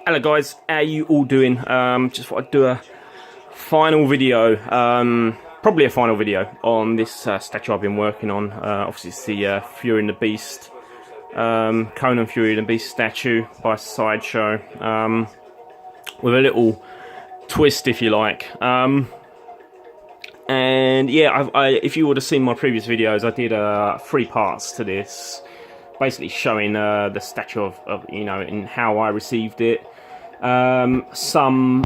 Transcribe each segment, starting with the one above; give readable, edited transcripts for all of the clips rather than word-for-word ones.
Hello guys, how you all doing? Just thought I'd do a final video, probably a final video on this statue I've been working on. Obviously it's the Fury and the Beast, Conan Fury and the Beast statue by Sideshow, with a little twist if you like. And yeah, if you would have seen my previous videos, I did 3 parts to this, basically showing the statue of you know, and how I received it. Some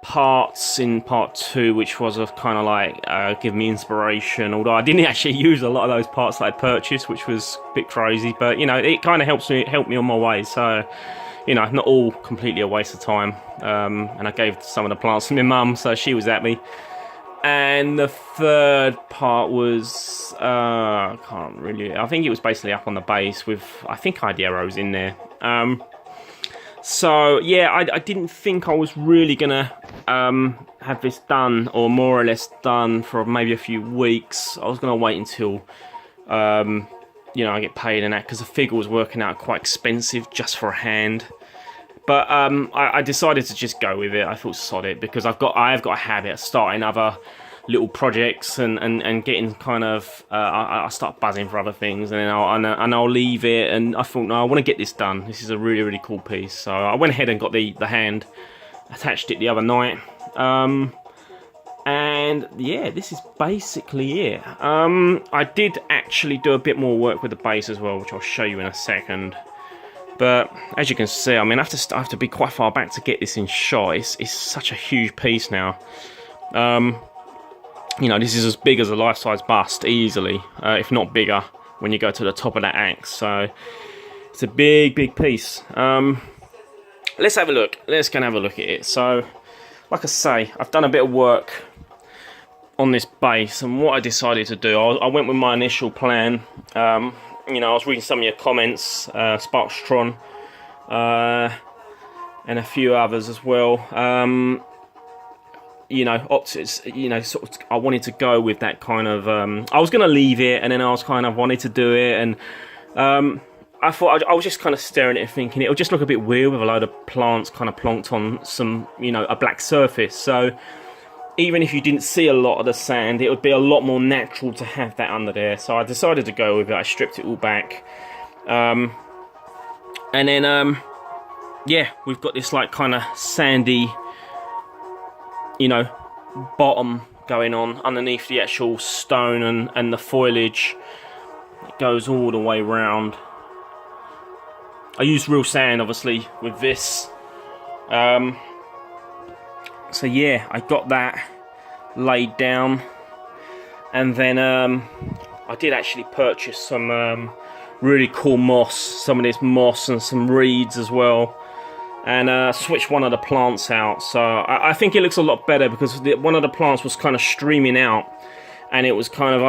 parts in part 2 which was of kind of like give me inspiration, although I didn't actually use a lot of those parts that I'd purchased, which was a bit crazy, but you know, it kind of helped me on my way, so you know, not all completely a waste of time. And I gave some of the plants to my mum, so she was happy. And the third part was, I think it was basically up on the base with, I think I had the arrows in there. So yeah, I didn't think I was really gonna have this done, or more or less done, for maybe a few weeks. I was gonna wait until, you know, I get paid and that, because the figure was working out quite expensive just for a hand. But I decided to just go with it. I thought sod it, because I have got a habit of starting other little projects and getting kind of I start buzzing for other things, and then I'll leave it. And I thought, no, I want to get this done. This is a really cool piece. So I went ahead and got the hand, attached it the other night. And yeah, this is basically it. I did actually do a bit more work with the base as well, which I'll show you in a second. But as you can see, I mean, I have to be quite far back to get this in shot. It's such a huge piece now. You know, this is as big as a life-size bust, easily, if not bigger, when you go to the top of that axe. So it's a big piece. Let's have a look. Let's go and have a look at it. So, like I say, I've done a bit of work on this base, and what I decided to do, I went with my initial plan. You know, I was reading some of your comments, Sparkstron, and a few others as well. You know, you know, sort of, I wanted to go with that kind of, I was going to leave it, and then I was kind of wanted to do it, and I thought, I was just kind of staring at it thinking it'll just look a bit weird with a load of plants kind of plonked on some, you know, a black surface. So even if you didn't see a lot of the sand, it would be a lot more natural to have that under there. So I decided to go with it. I stripped it all back. And then, yeah, we've got this like kind of sandy, you know, bottom going on underneath the actual stone, and the foliage. It goes all the way round. I used real sand, obviously, with this. So yeah, I got that laid down, and then I did actually purchase some really cool moss, some of this moss and some reeds as well, and switch one of the plants out. So I think it looks a lot better, because one of the plants was kind of streaming out, and it was kind of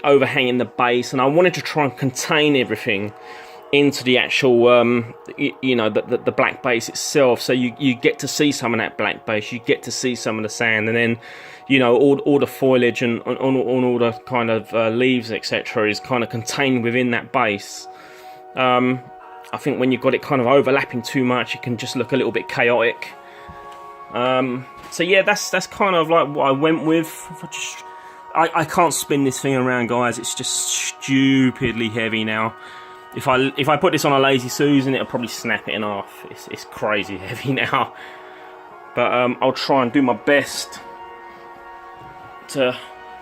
overhanging the base, and I wanted to try and contain everything into the actual, you know, the black base itself. So you get to see some of that black base, you get to see some of the sand, and then, you know, all the foliage and all the kind of leaves, etc., is kind of contained within that base. I think when you've got it kind of overlapping too much, it can just look a little bit chaotic. So yeah, that's kind of like what I went with. I can't spin this thing around, guys. It's just stupidly heavy now. If I put this on a Lazy Susan, it'll probably snap it in half. It's crazy heavy now. But I'll try and do my best to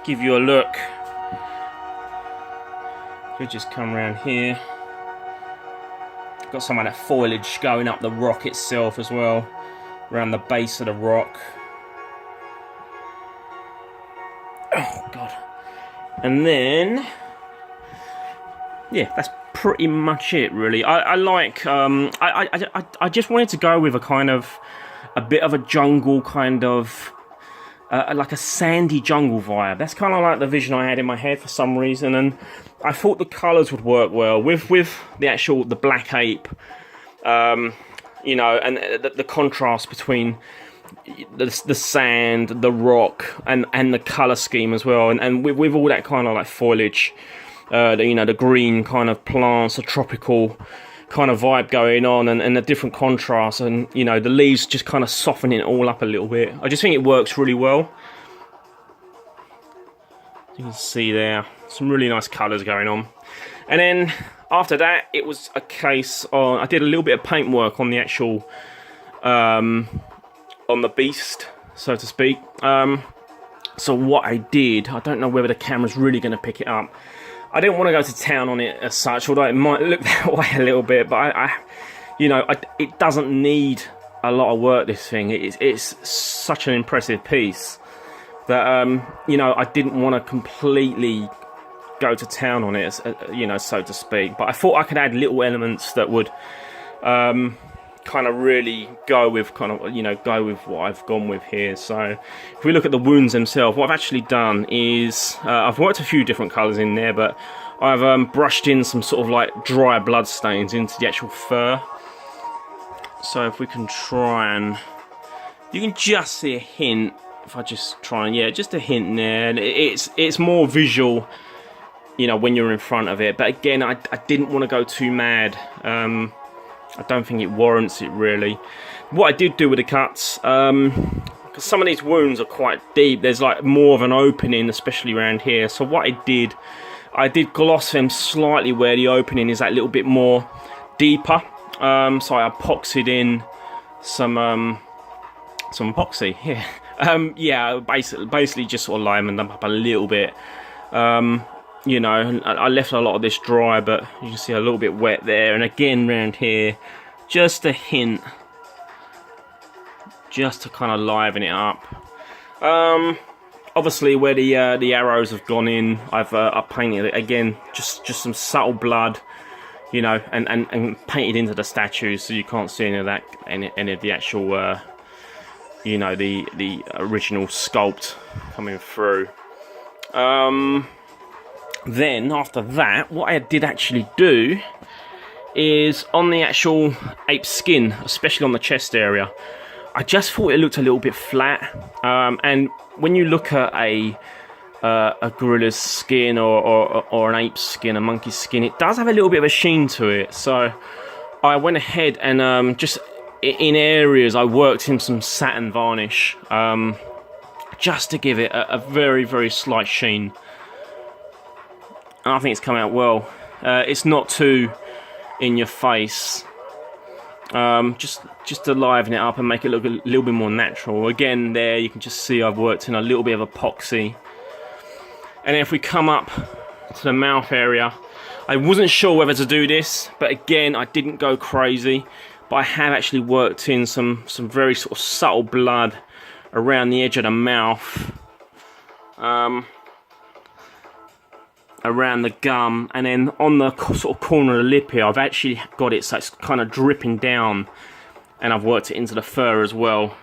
give you a look. We'll just come around here. Got some of that foliage going up the rock itself as well, around the base of the rock. Oh god. And then, yeah, that's pretty much it, really. I like, I just wanted to go with a kind of, a bit of a jungle kind of, like a sandy jungle vibe. That's kind of like the vision I had in my head for some reason, and I thought the colours would work well with the black ape, you know, and the contrast between the sand, the rock, and the colour scheme as well, and with all that kind of like foliage, you know, the green kind of plants, the tropical kind of vibe going on, and the different contrasts, and you know, the leaves just kind of softening it all up a little bit. I just think it works really well. As you can see there, some really nice colours going on. And then after that, it was a case on, I did a little bit of paint work on the actual on the beast, so to speak. So what I did, I don't know whether the camera's really going to pick it up. I didn't want to go to town on it as such, although it might look that way a little bit. But it doesn't need a lot of work. This thing, it's such an impressive piece that you know, I didn't want to completely go to town on it, you know, so to speak. But I thought I could add little elements that would kind of really go with what I've gone with here. So if we look at the wounds themselves, what I've actually done is I've worked a few different colours in there, but I've brushed in some sort of like dry blood stains into the actual fur. So if we can try and, you can just see a hint. If I just try and, yeah, just a hint there, and it's more visual, you know, when you're in front of it. But again, I didn't want to go too mad. I don't think it warrants it really. What I did do with the cuts, because some of these wounds are quite deep, there's like more of an opening, especially around here. So what I did gloss them slightly where the opening is that little bit more deeper. So I epoxied in some epoxy. Yeah. Yeah, basically just sort of livened them up a little bit. You know, I left a lot of this dry, but you can see a little bit wet there. And again, round here, just a hint, just to kind of liven it up. Obviously, where the arrows have gone in, I've painted it again, just some subtle blood, you know, and painted into the statues, so you can't see any of that, any of the actual, you know, the original sculpt coming through. Then after that, what I did actually do is on the actual ape skin, especially on the chest area, I just thought it looked a little bit flat. And when you look at a gorilla's skin or an ape's skin, a monkey's skin, it does have a little bit of a sheen to it. So I went ahead and just in areas I worked in some satin varnish, just to give it a very, very slight sheen. And I think it's come out well. It's not too in your face. Just to liven it up and make it look a little bit more natural. Again, there you can just see I've worked in a little bit of epoxy. And then if we come up to the mouth area, I wasn't sure whether to do this, but again, I didn't go crazy. But I have actually worked in some very sort of subtle blood around the edge of the mouth. Around the gum, and then on the sort of corner of the lip here, I've actually got it so it's kind of dripping down, and I've worked it into the fur as well.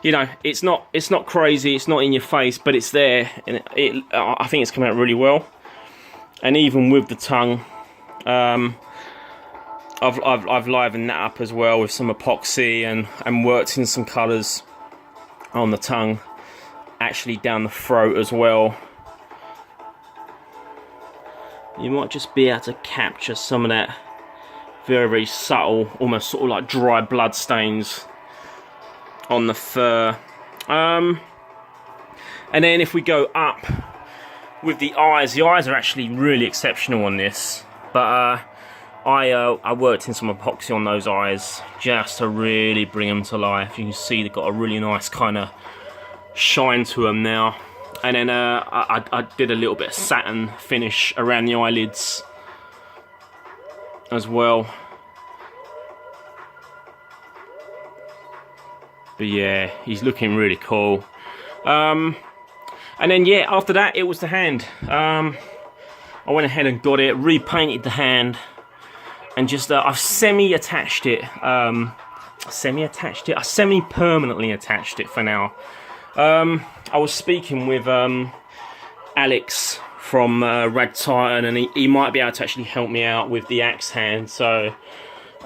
You know, it's not crazy, it's not in your face, but it's there, and I think it's come out really well. And even with the tongue, I've livened that up as well with some epoxy and worked in some colours on the tongue, actually down the throat as well. You might just be able to capture some of that very, very subtle, almost sort of like dry blood stains on the fur. And then if we go up with the eyes are actually really exceptional on this. But I worked in some epoxy on those eyes just to really bring them to life. You can see they've got a really nice kind of shine to them now. And then I did a little bit of satin finish around the eyelids as well. But yeah, he's looking really cool. And then yeah, after that it was the hand. I went ahead and got it, repainted the hand, and just I've semi-attached it. I semi-permanently attached it for now. I was speaking with Alex from Rad Titan, and he might be able to actually help me out with the axe hand. So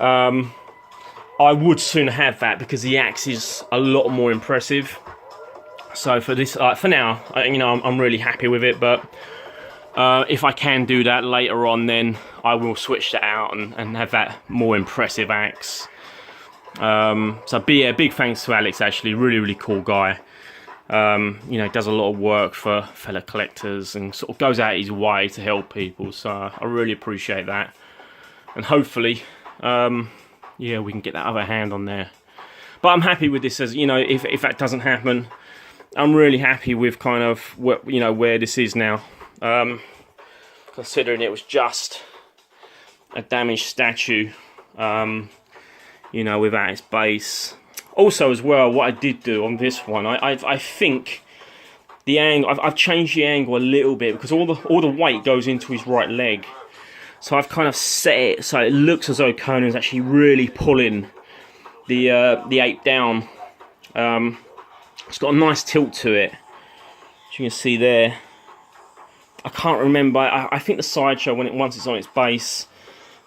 I would soon have that because the axe is a lot more impressive. So for this, for now, you know, I'm really happy with it. But If I can do that later on, then I will switch that out and have that more impressive axe. So yeah, big thanks to Alex, actually, really cool guy. You know, does a lot of work for fellow collectors and sort of goes out his way to help people, so I really appreciate that. And hopefully, yeah, we can get that other hand on there. But I'm happy with this, as you know, if that doesn't happen, I'm really happy with kind of what, you know, where this is now. Considering it was just a damaged statue, you know, without its base. Also, as well, what I did do on this one, I think the angle, I've changed the angle a little bit because all the weight goes into his right leg. So I've kind of set it so it looks as though Conan's actually really pulling the ape down. It's got a nice tilt to it, as you can see there. I can't remember. I think the sideshow, once it's on its base,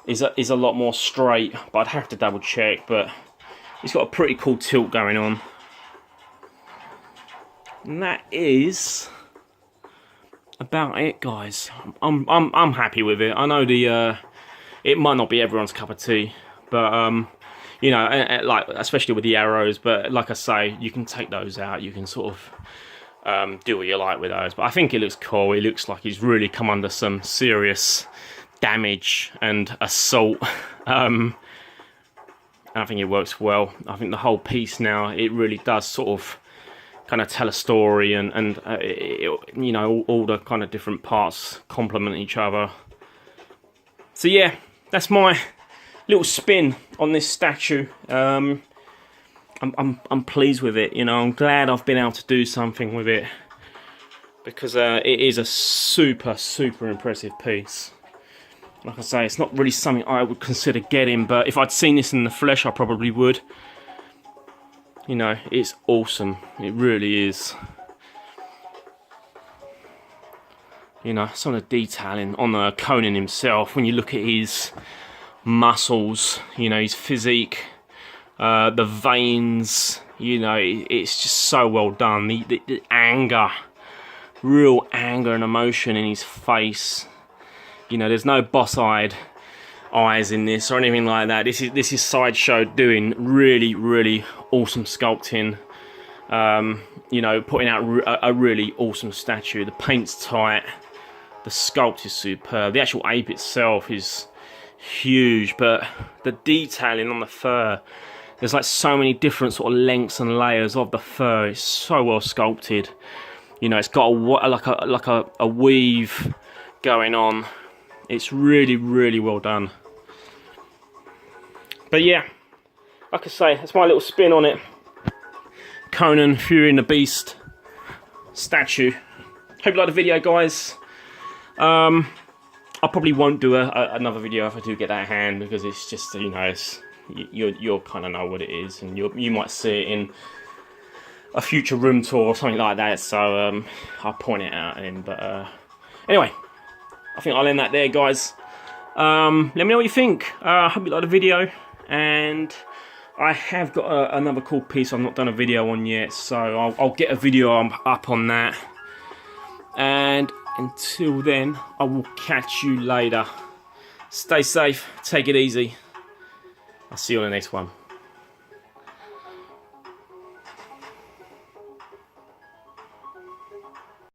is a lot more straight, but I'd have to double check. But it's got a pretty cool tilt going on, and that is about it, guys. I'm happy with it. I know it might not be everyone's cup of tea, but you know, like especially with the arrows. But like I say, you can take those out. You can sort of do what you like with those. But I think it looks cool. It looks like he's really come under some serious damage and assault. I think it works well. I think the whole piece now, it really does sort of kind of tell a story, and you know, all the kind of different parts complement each other. So yeah, that's my little spin on this statue. I'm pleased with it. You know, I'm glad I've been able to do something with it, because it is a super impressive piece. Like I say, it's not really something I would consider getting, but if I'd seen this in the flesh, I probably would. You know, it's awesome. It really is. You know, some of the detailing on Conan himself, when you look at his muscles, you know, his physique, the veins, you know, it's just so well done. The anger, real anger and emotion in his face. You know, there's no boss-eyed eyes in this or anything like that. This is Sideshow doing really awesome sculpting. You know, putting out a really awesome statue. The paint's tight. The sculpt is superb. The actual ape itself is huge, but the detailing on the fur, there's like so many different sort of lengths and layers of the fur. It's so well sculpted. You know, it's got a weave going on. It's really well done. But yeah, like I say, that's my little spin on it. Conan, Fury and the Beast statue. Hope you like the video, guys. I probably won't do another video if I do get that hand, because it's just, you know, you'll kind of know what it is, and you might see it in a future room tour or something like that. So I'll point it out in. But anyway, I think I'll end that there, guys. Let me know what you think. I hope you like the video, and I have got another cool piece I've not done a video on yet, so I'll get a video up on that. And until then, I will catch you later. Stay safe, take it easy. I'll see you on the next one.